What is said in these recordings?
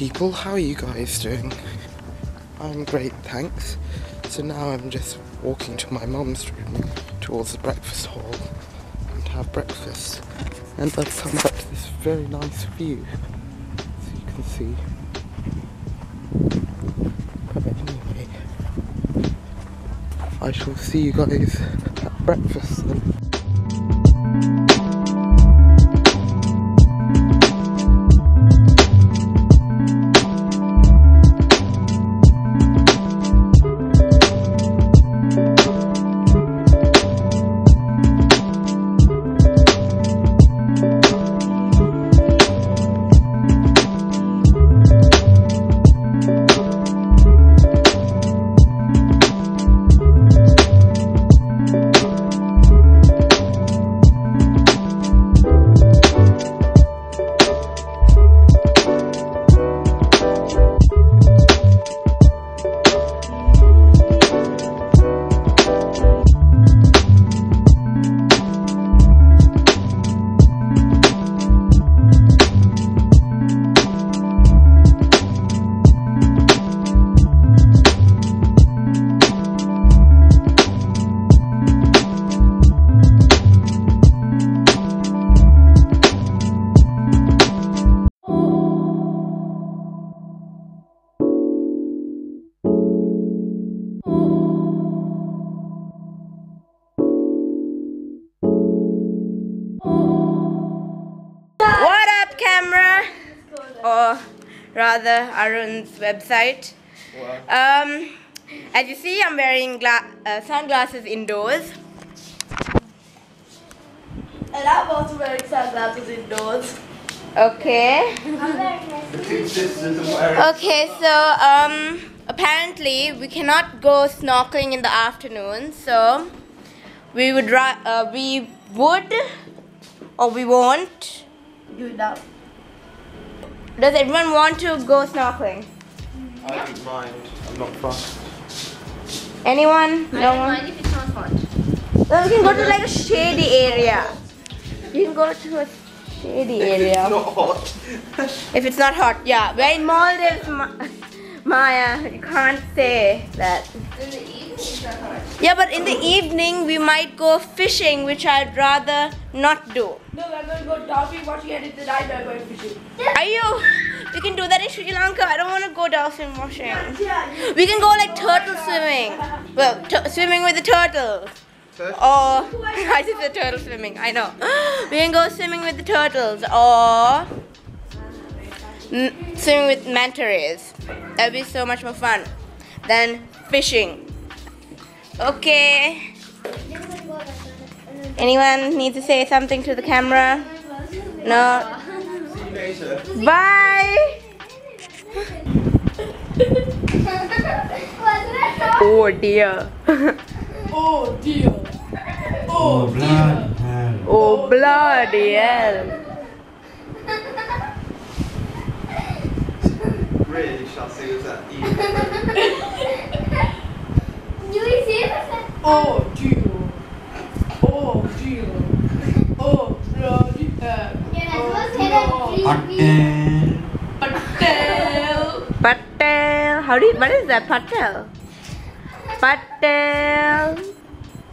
people, how are you guys doing? I'm great, thanks. So now I'm just walking to my mum's room towards the breakfast hall and have breakfast. And I've come back to this very nice view, as you can see. But anyway, I shall see you guys at breakfast then. Or rather Arun's website. As you see, I'm wearing sunglasses indoors. And I'm also wearing sunglasses indoors. Okay. Okay, so apparently we cannot go snorkeling in the afternoon, so we won't do it now. Does everyone want to go snorkeling? I don't mind. I'm not fussed. I Anyone? don't mind if it's not hot. Well, we can go to like a shady area. You can go to a shady area. It's not hot. If it's not hot, yeah. We're in Maldives, Maya. You can't say that. In the evening it's not hot. Yeah, but in the evening we might go fishing, which I'd rather not do. No, we're going to go dolphin watching and at the night we're going fishing. Are you? We can do that in Sri Lanka. I don't want to go dolphin washing. Yeah. We can go like turtle swimming. Well, swimming with the turtles. Or I just said turtle swimming. I know. We can go swimming with the turtles or swimming with manta rays. That'd be so much more fun than fishing. Okay. Anyone need to say something to the camera? No. See you later. Bye. Oh dear. Oh dear. Oh, bloody hell. Oh bloody hell. Really shall see us at Eve. Do we see it? Oh dear. Oh dear. Oh bloody hell. Patel. Patel. What is that? Patel. Patel.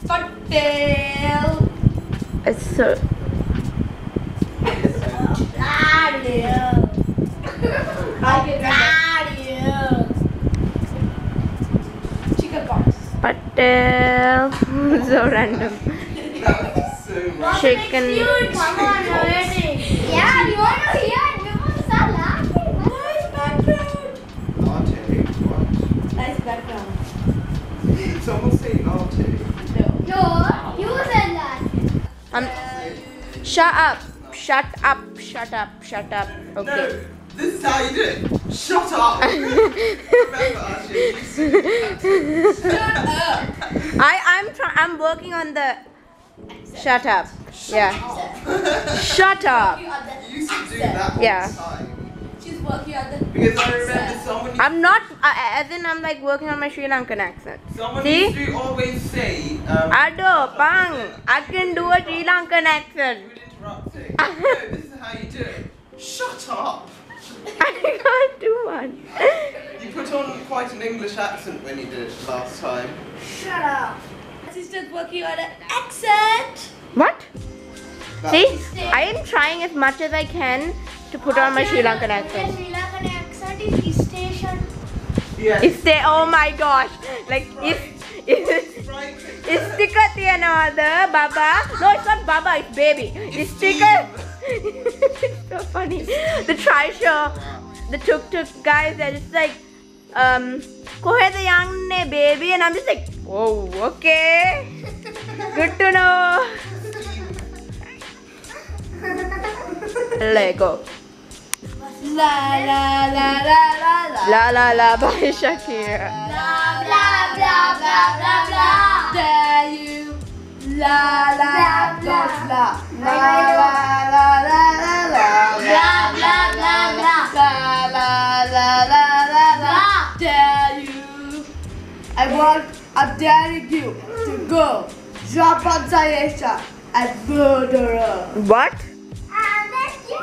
Patel. It's so. Chicken pox. Patel. So random. Chicken. Come on already. Yeah, you want to hear it? You want to start laughing? Nice background. Latte? What? Nice background. Someone say latte. No, you said that. Shut up. Shut up. Shut up. Shut up. Okay. No, this is how you do it. Shut up. Remember, Ashley, you said Shut up. I'm working on the. Shut up. Yeah. Shut up. you used to do that all Yeah. the time. She's working on the. Because I remember someone. I'm not. As in, I'm like working on my Sri Lankan accent. Someone See? used to always say. Ado, Pang. I can do a Sri Lankan accent. Interrupting. No, this is how you do it. Shut up. I can't do one. You put on quite an English accent when you did it last time. Shut up. Sister's working on an accent. What? That See, was- I am trying as much as I can to put on my Sri Lankan accent. Sri Lankan accent is station. Yes. Is there? Oh my gosh! Like is Right. sticker another Baba? No, it's not Baba. It's baby. It's sticker. It's so funny. The trishaw, the tuk-tuk guys, they're just like, kohe the young ne baby, and I'm just like, whoa, okay, good to know. Let go. La la la la la la. La la la by Shakira. Blah blah blah blah blah blah. Dare you? La la blah blah. La la la la la la. Blah blah blah blah. La la la la la la. Dare you? I'm daring you to go drop on Sayesha and murder her. What? That's you.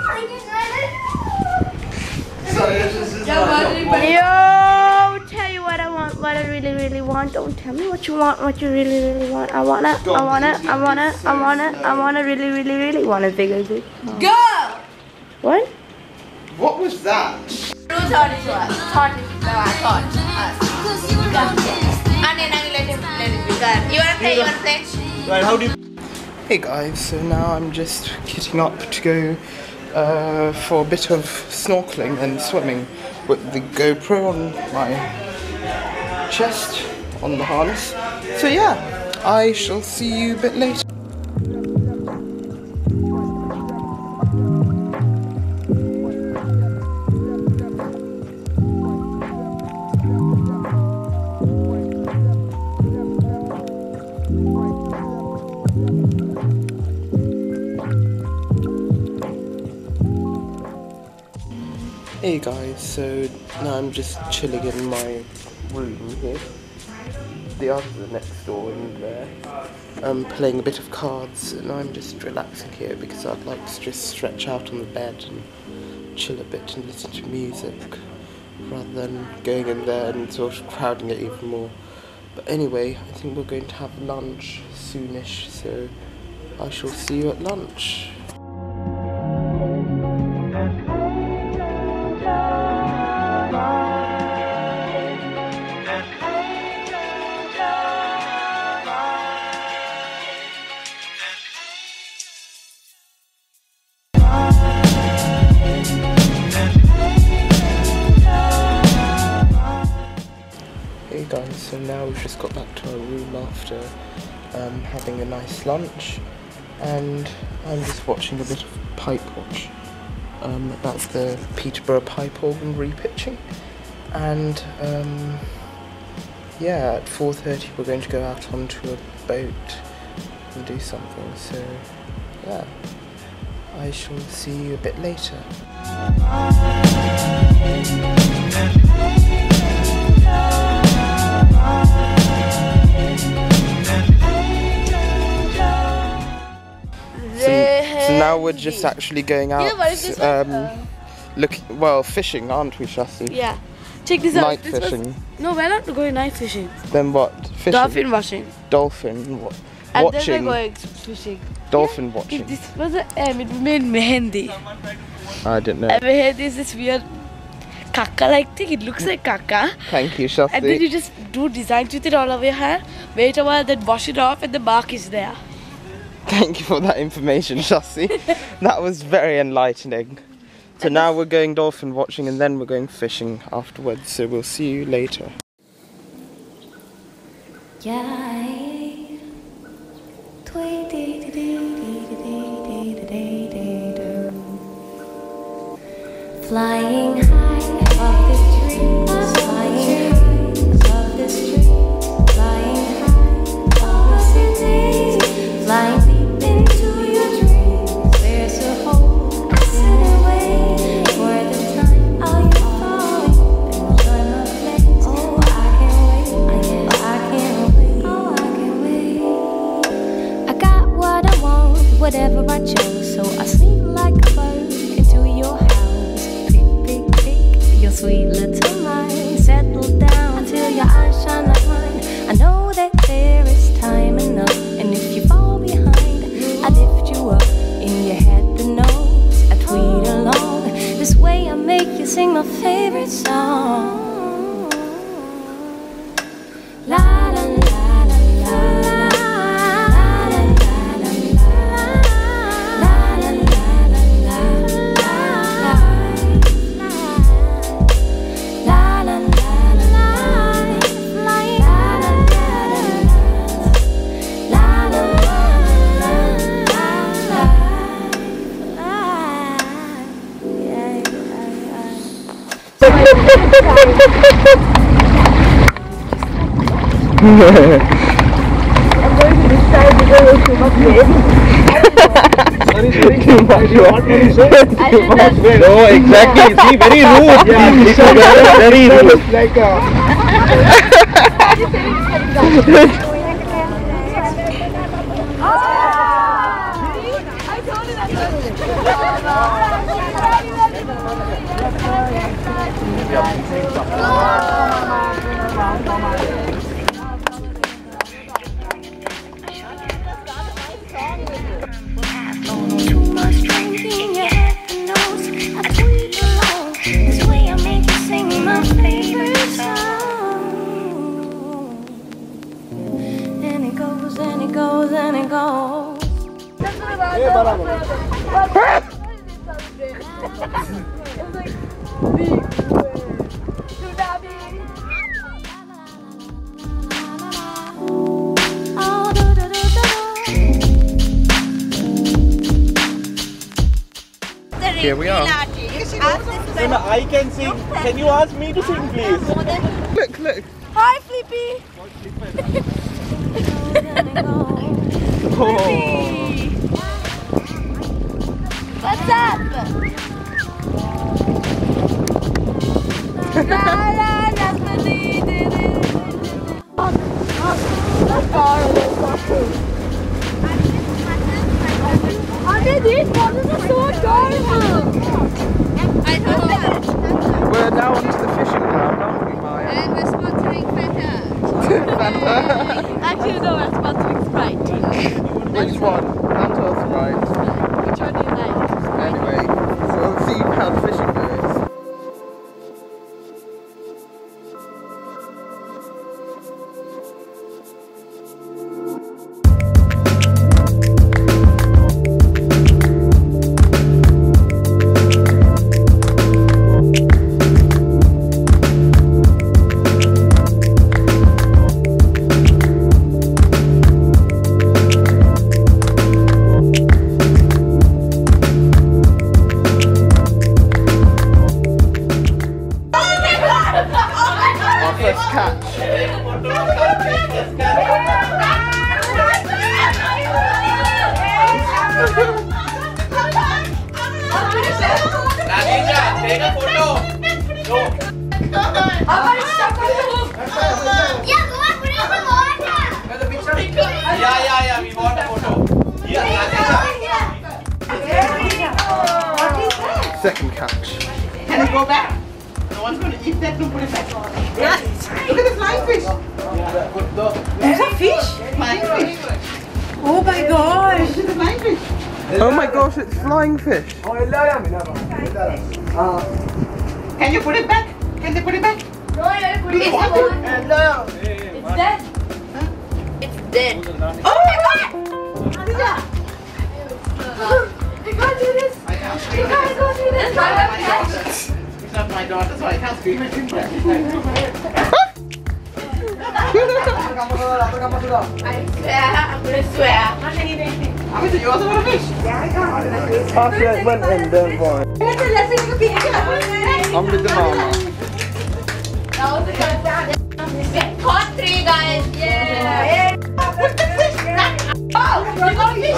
Sorry, it's just Yeah, like, Yo, tell you what I want, what I really, really want. Don't tell me what you want, what you really, really want. I wanna really, really, really wanna figure this out. Go! What? What was that? Who thought it was? Thought it was. No, I thought. And then I will let it be done. You wanna play? Right, how do you... Hey guys, so now I'm just kitting up to go for a bit of snorkeling and swimming with the GoPro on my chest on the harness. So yeah, I shall see you a bit later. Hey guys, so now I'm just chilling in my room here. The others are next door and there. Playing a bit of cards, and I'm just relaxing here because I'd like to just stretch out on the bed and chill a bit and listen to music rather than going in there and sort of crowding it even more. But anyway, I think we're going to have lunch soonish, so I shall see you at lunch. Hey guys, so now we've just got back to our room after having a nice lunch, and I'm just watching a bit of pipe watch about the Peterborough pipe organ repitching, and yeah, at 4:30 we're going to go out onto a boat and do something, so yeah, I shall see you a bit later. So now we're just actually going out, fishing, aren't we, Shasti? Yeah. Check this Night out. This was- fishing. No, we're not going night fishing. Then what? Fishing? Dolphin washing. Dolphin. And Watching. then we're going fishing. Dolphin If watching. this was it made mehendi. I didn't know. And mehendi is this weird kaka-like thing. It looks like kaka. Thank you, And then you Shasti. just do designs with it all over your hair. Wait a while, then wash it off, and the bark is there. Thank you for that information, Shasti. That was very enlightening. So now we're going dolphin watching and then we're going fishing afterwards, so we'll see you later. Flying high above the trees, flying high above the street, flying high above the city, flying deep into your dreams. There's a hole I sit away for the time. Are you falling? Enjoy my face. Oh, I can't wait. Oh, I can't wait. I got what I want, whatever I chose. So I sleep like a bird into your house. Pick, pick, No, exactly. See, very rude. Yeah, very rude. Like Too much drinking, your head knows I tweet alone. This way I make you sing my favorite song. And it goes, and it goes, and it goes. here we are. I can sing. Can you ask me to sing, please? Look, look. Hi, Flippy. Oh. What's up? La la la these bottles are so adorable. We're now onto the fishing ground, aren't we, Maya? And we're sponsoring Fanta. Actually, no, we're sponsoring Sprite. Which one? Fanta or Sprite? Which one do you like? Anyway, so we'll see how the fishing goes. Take a photo. Go. Yeah. We want a photo. Second catch. Can it go back? No one's going to eat that. No, put it back. Yes. Look at the flying fish. There's a fish? Flying fish. Oh my gosh. Look at the flying fish. Oh my gosh, it's flying fish. Can you put it back? Can they put it back? No, you're putting it back. No. It's dead. It's dead. Oh my god! I can't do this. I can't I scream. can't do this. It's not my daughter, so I can't scream at him. I swear, I'm gonna swear. Amit, you also want a fish? Pass that one and then one. I'm with the mama. That was a good one. Caught 3 guys. Yeah. Put the fish back. Oh, you got fish.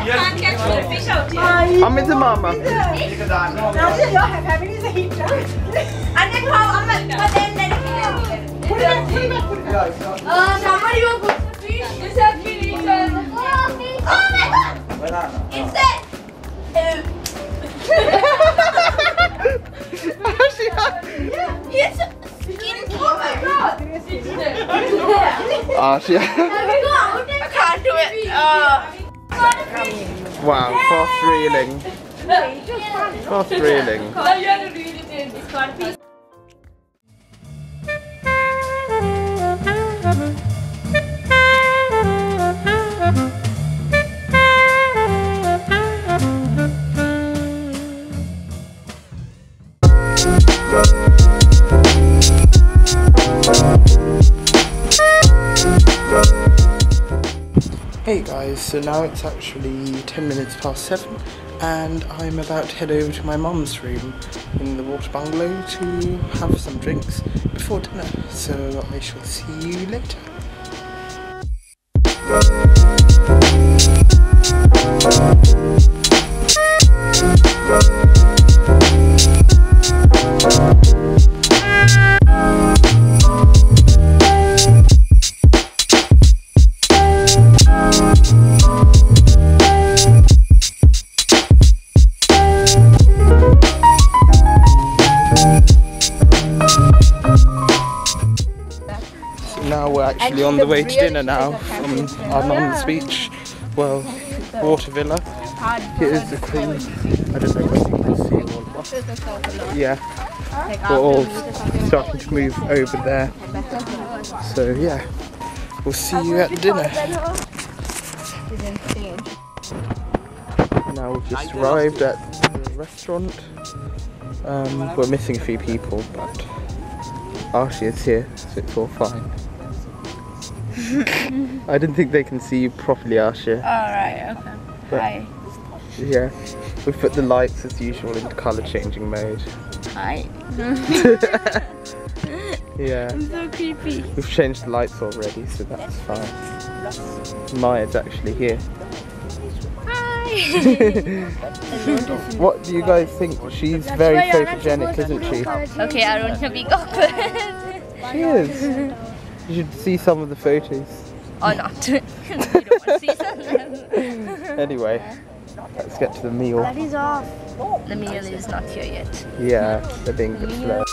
You can't catch the fish out here. I'm with the mama. And then how? But then Put it back, put it back, put it back. somebody will put the fish. This has been eaten. Oh my god! It's dead. Yes. Oh my god! It's dead. She. I can't do it. Wow, fast reeling. Fast reeling. You have to read it in. It's called fish. Hey guys, so now it's actually 10 minutes past 7 and I'm about to head over to my mum's room in the water bungalow to have some drinks before dinner, so I shall see you later. Now we're actually on the way to dinner now from our mum's beach, well, water villa. Here's the crew. I don't know whether you can see all of us. Yeah, we're all starting to move over there. So yeah, we'll see you at dinner. Now we've just arrived at the restaurant. We're missing a few people, but Archie is here, so it's all fine. I didn't think they can see you properly, Archie. Alright, okay. But, Hi. yeah, we've put the lights as usual into colour changing mode. Hi. Yeah. I'm so creepy. We've changed the lights already, so that's fine. Maya's actually here. What do you guys think? She's very photogenic, isn't she? Okay, I don't want to be awkward. She is. You should see some of the photos. Or not. You don't want to see something. Anyway, let's get to the meal. Battery's off. The meal is not here yet. Yeah, they're being a bit slow.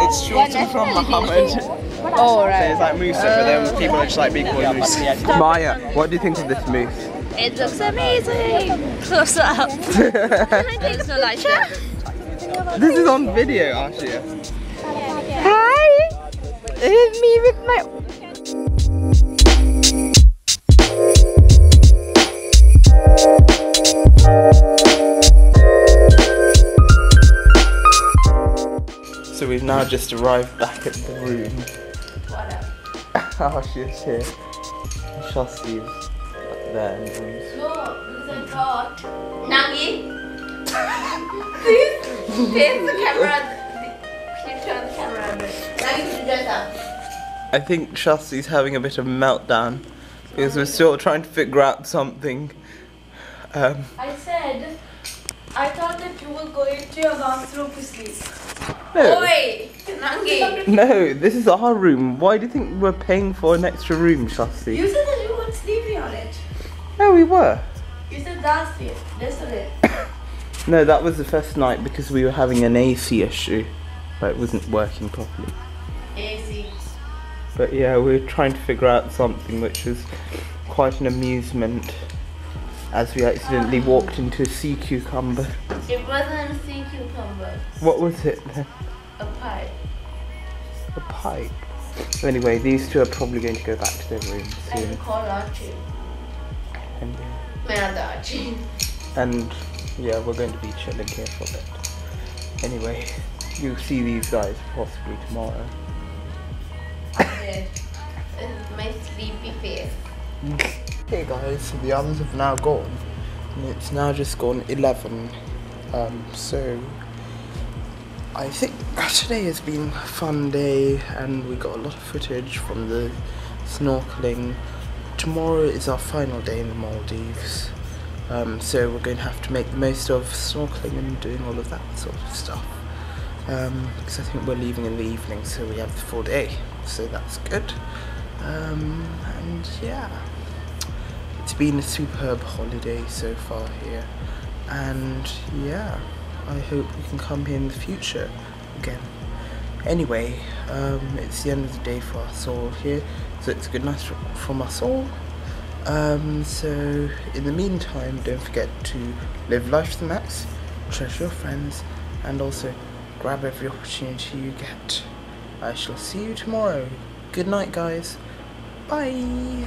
It's shortened from Muhammad. Oh, So right. it's like Musa, but then people are just like big boy Musa. Maya, what do you think of this moose? It looks amazing. Close up. Thanks for like it. This is on video, Archie. Hi. It is me with my. So we've now just arrived back at the room. Archie is here. Shasti is up there in the room. No, because I thought. Nangi! Please face the camera. Can you turn the camera on? Nangi, put your dress up. I think Shasti's having a bit of a meltdown because we're still trying to figure out something. I said, I thought that you were going to your bathroom to sleep. No, Oi! Nangi! no, this is our room. Why do you think we're paying for an extra room, Shasti? You said that you weren't sleeping on it. No, we were. You said that's it. Yesterday. No, that was the first night because we were having an AC issue. But it wasn't working properly. AC. But yeah, we were trying to figure out something which was quite an amusement as we accidentally walked into a sea cucumber. It wasn't a sea cucumber. What was it then? A pipe. A pipe. Anyway, these two are probably going to go back to their rooms I soon. can call Archie. And, Man, the Archie. and yeah, we're going to be chilling here for a bit. Anyway, you'll see these guys possibly tomorrow. Dead. My sleepy face. Hey guys, so the others have now gone. And it's now just gone 11. So I think today has been a fun day and we got a lot of footage from the snorkeling. Tomorrow is our final day in the Maldives. So we're going to have to make the most of snorkeling and doing all of that sort of stuff. Because I think we're leaving in the evening, so we have the full day. So that's good. And yeah. It's been a superb holiday so far here, and yeah, I hope we can come here in the future again. Anyway, it's the end of the day for us all here, so it's a good night from us all. So in the meantime, don't forget to live life to the max, treasure your friends, and also grab every opportunity you get. I shall see you tomorrow. Good night, guys. Bye.